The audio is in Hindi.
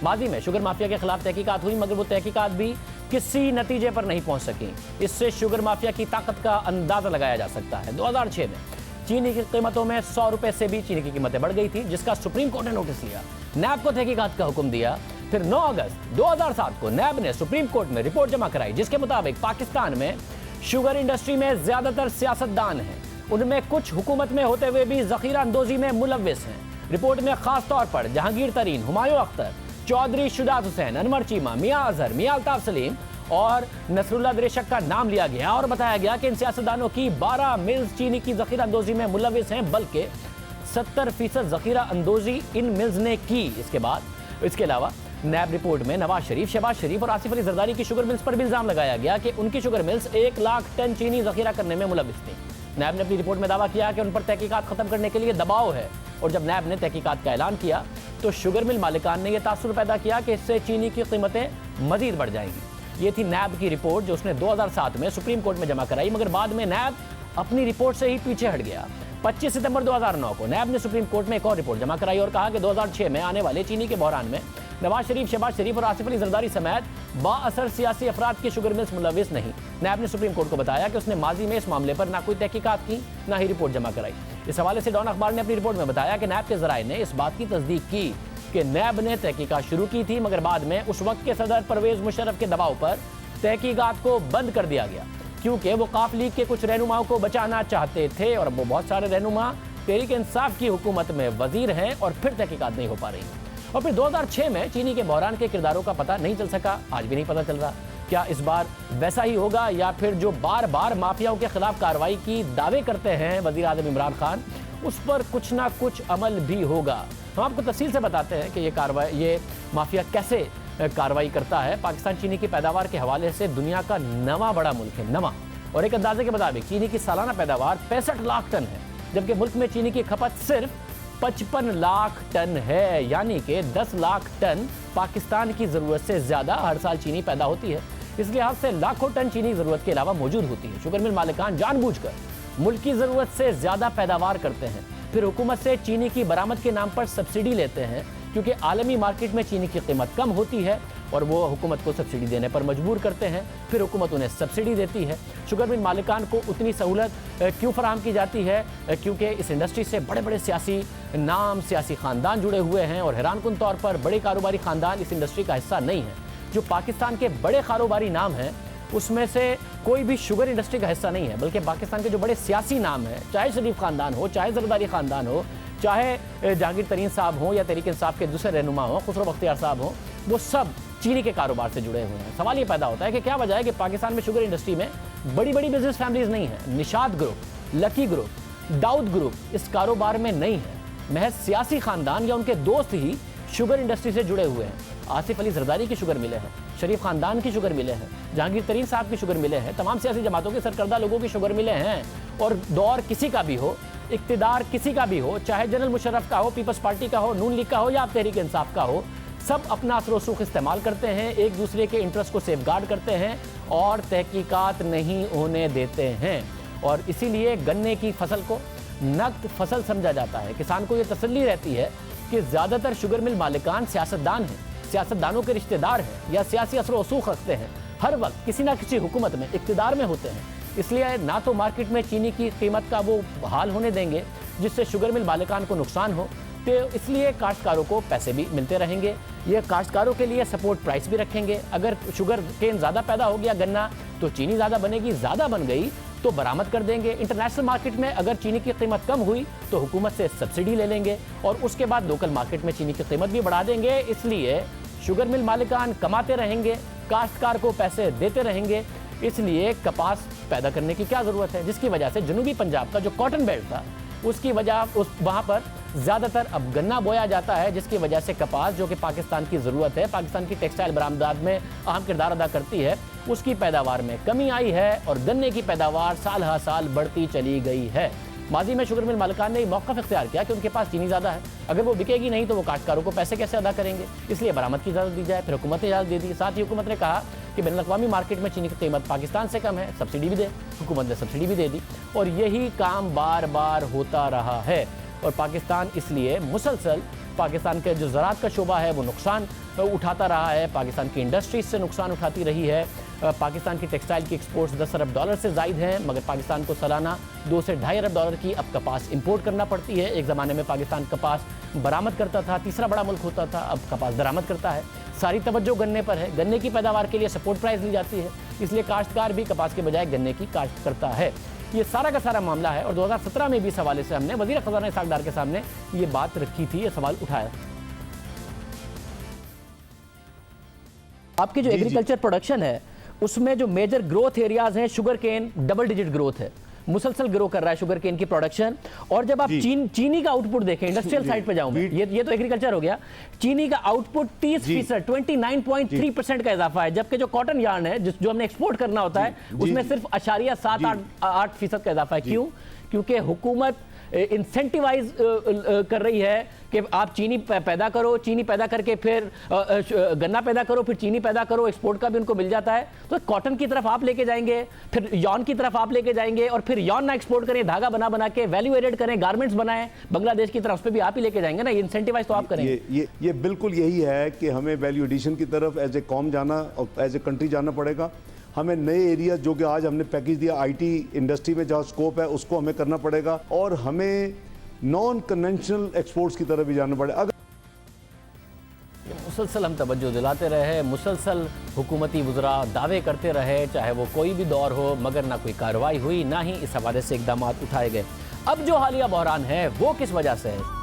माजी में शुगर माफिया के खिलाफ तहकीकात हुई, मगर वो तहकीकात भी किसी नतीजे पर नहीं पहुंच सकी। इससे शुगर माफिया की ताकत का अंदाजा लगाया जा सकता है। 2006 में चीनी की कीमतों में 100 रुपए से भी चीनी की कीमतें बढ़ गई थी, जिसका सुप्रीम कोर्ट ने नोटिस लिया, नैब को तहकीकात का हुक्म दिया। फिर 9 अगस्त 2007 को नैब ने सुप्रीम कोर्ट में रिपोर्ट जमा कराई, जिसके मुताबिक पाकिस्तान में शुगर इंडस्ट्री में ज्यादातर सियासतदान हैं, उनमें कुछ हुकूमत में होते हुए भी जखीरा अंदोजी में मुलव्विस हैं। रिपोर्ट में खास तौर पर जहांगीर तरीन, हुमायूं अख्तर, चौधरी शुजात हुसैन, अनवर चीमा, मियां अजहर, मियां अल्ताफ सलीम और नसरुल्लाह दरेशक का नाम लिया गया और बताया गया कि इन सियासतदानों की 12 मिल्स चीनी की जखीरा अंदोजी में मुलव्विस हैं, बल्कि 70% जखीरा अंदोजी इन मिल्स ने की। इसके अलावा नैब रिपोर्ट में नवाज शरीफ, शहबाज शरीफ और आसिफ अली जरदारी की शुगर मिल्स पर भी इल्जाम लगाया गया कि उनकी शुगर मिल्स 1 लाख टन चीनी जखीरा करने में मुलव्विस थी। नैब ने अपनी रिपोर्ट में दावा किया कि उन पर तहकीकात खत्म करने के लिए दबाव है, और जब नैब ने तहकीकात का ऐलान किया तो शुगर मिल मालिकान ने यह तासुर पैदा किया कि इससे चीनी की कीमतें मजीद बढ़ जाएंगी। ये थी नैब की रिपोर्ट जो उसने 2007 में सुप्रीम कोर्ट में जमा कराई, मगर बाद में नैब अपनी रिपोर्ट से ही पीछे हट गया। 25 सितंबर 2009 को नैब ने सुप्रीम कोर्ट में एक और रिपोर्ट जमा कराई और कहा कि 2006 में आने वाले चीनी के बहरान में नवाज शरीफ, शहबाज शरीफ और आसिफ अली जरदारी समेत बाअसर सियासी अफराद की शुगर मिल्स मुलव्विस नहीं। नैब ने सुप्रीम कोर्ट को बताया कि उसने माजी में इस मामले पर ना कोई तहकीकात की, ना ही रिपोर्ट जमा कराई। इस हवाले से डॉन अखबार ने अपनी रिपोर्ट में बताया कि नैब के जराये ने इस बात की तस्दीक की कि नैब ने तहकीकात शुरू की थी, मगर बाद में उस वक्त के सदर परवेज मुशर्रफ के दबाव पर तहकीकात को बंद कर दिया गया, क्योंकि वो काफ लीग के कुछ रहनुमाओं को बचाना चाहते थे और अब वो बहुत सारे रहनुमा तहरीक इंसाफ की हुकूमत में वजीर हैं और फिर तहकीकात नहीं हो पा रही। और फिर 2006 में चीनी के बहरान के किरदारों का पता नहीं चल सका, आज भी नहीं पता चल रहा। क्या इस बार वैसा ही होगा या फिर जो बार बार माफियाओं के खिलाफ कार्रवाई की दावे करते हैं वजीर आज़म इमरान खान, उस पर कुछ ना कुछ अमल भी होगा। हम आपको तफसील से बताते हैं कि ये माफिया कैसे कार्रवाई करता है। पाकिस्तान चीनी की पैदावार के हवाले से दुनिया का नवा बड़ा मुल्क है, नवा, और एक अंदाजे के मुताबिक चीनी की सालाना पैदावार 65 लाख टन है, जबकि मुल्क में चीनी की खपत सिर्फ 55 लाख टन है, यानी कि 10 लाख टन पाकिस्तान की ज़रूरत से ज़्यादा हर साल चीनी पैदा होती है। इस लिहाज से लाखों टन चीनी ज़रूरत के अलावा मौजूद होती है। शुगर मिल मालिकान जानबूझकर मुल्क की ज़रूरत से ज़्यादा पैदावार करते हैं, फिर हुकूमत से चीनी की बरामद के नाम पर सब्सिडी लेते हैं, क्योंकि आलमी मार्केट में चीनी की कीमत कम होती है और वो हुकूमत को सब्सिडी देने पर मजबूर करते हैं, फिर हुकूमत उन्हें सब्सिडी देती है। शुगर मिल मालिकान को उतनी सहूलत क्यों फराहम की जाती है? क्योंकि इस इंडस्ट्री से बड़े बड़े सियासी नाम, सियासी ख़ानदान जुड़े हुए हैं और हैरानकुन तौर पर बड़े कारोबारी ख़ानदान इस इंडस्ट्री का हिस्सा नहीं है। जो पाकिस्तान के बड़े कारोबारी नाम हैं उसमें से कोई भी शुगर इंडस्ट्री का हिस्सा नहीं है, बल्कि पाकिस्तान के जो बड़े सियासी नाम हैं, चाहे शरीफ ख़ानदान हो, चाहे जरदारी ख़ानदान हो, चाहे जहांगीर तरीन साहब हों या तहरीक इंसाफ के दूसरे रहनुमा हों, खुसरो बख्तियार साहब हों, वो सब चीनी के कारोबार से जुड़े हुए हैं। सवाल ये पैदा होता है कि क्या वजह है कि पाकिस्तान में शुगर इंडस्ट्री में बड़ी बड़ी बिजनेस फैमिलीज नहीं है। Nishat group, Lucky group, Dawood group इस कारोबार में नहीं है। महज सियासी खानदान या उनके दोस्त ही शुगर इंडस्ट्री से जुड़े हुए हैं। आसिफ अली जरदारी की शुगर मिले हैं, शरीफ खानदान की शुगर मिले हैं, जहांगीर तरीन साहब की शुगर मिले हैं, तमाम सियासी जमातों के सरकर्दा लोगों की शुगर मिले हैं। और दौर किसी का भी हो, इक्तिदार किसी का भी हो, चाहे जनरल मुशर्रफ का हो, पीपल्स पार्टी का हो, नून लीग का हो या तहरीक इंसाफ का हो, सब अपना असर सुख इस्तेमाल करते हैं, एक दूसरे के इंटरेस्ट को सेफगार्ड करते हैं और तहकीकात नहीं होने देते हैं। और इसीलिए गन्ने की फसल को नकद फसल समझा जाता है। किसान को ये तसल्ली रहती है कि ज़्यादातर शुगर मिल मालिकान सियासतदान हैं, सियासतदानों के रिश्तेदार हैं या सियासी असर वसूख रखते हैं, हर वक्त किसी ना किसी हुकूमत में इक़्तिदार में होते हैं। इसलिए ना तो मार्केट में चीनी की कीमत का वो हाल होने देंगे जिससे शुगर मिल मालिकान को नुकसान हो, तो इसलिए काश्तकारों को पैसे भी मिलते रहेंगे। ये काश्तकारों के लिए सपोर्ट प्राइस भी रखेंगे। अगर शुगर केन ज़्यादा पैदा हो गया गन्ना तो चीनी ज़्यादा बनेगी, ज़्यादा बन गई तो बरामद कर देंगे। इंटरनेशनल मार्केट में अगर चीनी की कीमत कम हुई तो हुकूमत से सब्सिडी ले लेंगे और उसके बाद लोकल मार्केट में चीनी की कीमत भी बढ़ा देंगे। इसलिए शुगर मिल मालिकान कमाते रहेंगे, काश्तकार को पैसे देते रहेंगे। इसलिए कपास पैदा करने की क्या ज़रूरत है, जिसकी वजह से जनूबी पंजाब का जो कॉटन बेल्ट था उसकी वजह वहाँ पर ज़्यादातर अब गन्ना बोया जाता है, जिसकी वजह से कपास जो कि पाकिस्तान की ज़रूरत है, पाकिस्तान की टेक्सटाइल बरामदात में अहम किरदार अदा करती है, उसकी पैदावार में कमी आई है और गन्ने की पैदावार साल हर साल बढ़ती चली गई है। माजी में शुगर मिल मालिकान ने मौक़िफ़ इख्तियार किया कि उनके पास चीनी ज़्यादा है, अगर वो बिकेगी नहीं तो वो काश्तकारों को पैसे कैसे अदा करेंगे, इसलिए बरामद की इजाज़त दी जाए। फिर हुकूमत ने इजाज़त दे दी। साथ ही हुकूमत ने कहा कि बैनुल-अक़वामी मार्केट में चीनी की कीमत पाकिस्तान से कम है, सब्सिडी भी दे। हुकूमत ने सब्सिडी भी दे दी और यही काम बार बार होता रहा है और पाकिस्तान इसलिए मुसलसल पाकिस्तान के जो ज़राअत का शोबा है वो नुकसान उठाता रहा है, पाकिस्तान की इंडस्ट्री से नुकसान उठाती रही है। पाकिस्तान की टेक्सटाइल की एक्सपोर्ट्स 10 अरब डॉलर से ज़ायद हैं, मगर पाकिस्तान को सालाना 2 से ढाई अरब डॉलर की अब कपास इंपोर्ट करना पड़ती है। एक ज़माने में पाकिस्तान कपास बरामद करता था, तीसरा बड़ा मुल्क होता था, अब कपास दरामद करता है। सारी तवज्जो गन्ने पर है, गन्ने की पैदावार के लिए सपोर्ट प्राइस ली जाती है, इसलिए काश्तकार भी कपास के बजाय गन्ने की काश्त करता है। ये सारा का सारा मामला है और 2017 में भी इस हवाले से हमने वज़ीर ख़ज़ाना इसहाक़ डार के सामने ये बात रखी थी, ये सवाल उठाया। आपकी जो एग्रीकल्चर प्रोडक्शन है उसमें जो मेजर ग्रोथ एरियाज हैं, sugarcane double digit growth है, मुसलसल ग्रो कर रहा है शुगर केन की प्रोडक्शन। और जब आप चीनी का आउटपुट देखें, इंडस्ट्रियल साइड पे जाऊं मैं, ये तो एग्रीकल्चर हो गया, चीनी का आउटपुट 30%, 29.3% का इजाफा है, जबकि जो कॉटन यार्न है जो हमने एक्सपोर्ट करना होता है उसमें सिर्फ 0.78% का इजाफा है। क्यों? क्योंकि हुकूमत इंसेंटिवाइज कर रही है कि आप चीनी पैदा करो, चीनी पैदा करके फिर गन्ना पैदा करो, फिर चीनी पैदा करो, एक्सपोर्ट का भी उनको मिल जाता है। तो कॉटन की तरफ आप लेके जाएंगे, फिर यॉन की तरफ आप लेके जाएंगे, और फिर यॉन ना एक्सपोर्ट करें, धागा बना बना के वैल्यू एडेड करें, गारमेंट्स बनाएं बांग्लादेश की तरफ, उस पर भी आप ही लेके जाएंगे ना, ये इंसेंटिवाइज तो आप करेंगे। ये बिल्कुल यही है कि हमें वैल्यू एडिशन की तरफ एज ए कॉम जाना और एज ए कंट्री जाना पड़ेगा। हमें नए एरिया जो कि आज हमने पैकेज दिया आईटी इंडस्ट्री में जहाँ स्कोप है उसको हमें करना पड़ेगा, और हमें नॉन कन्वेंशनल एक्सपोर्ट्स की तरफ भी जाना पड़ेगा। मुसलसल हम तवज्जो दिलाते रहे, मुसलसल हुकूमती वज़रा दावे करते रहे, चाहे वो कोई भी दौर हो, मगर ना कोई कार्रवाई हुई, ना ही इस हवाले से इकदाम उठाए गए। अब जो हालिया बहरान है वो किस वजह से है?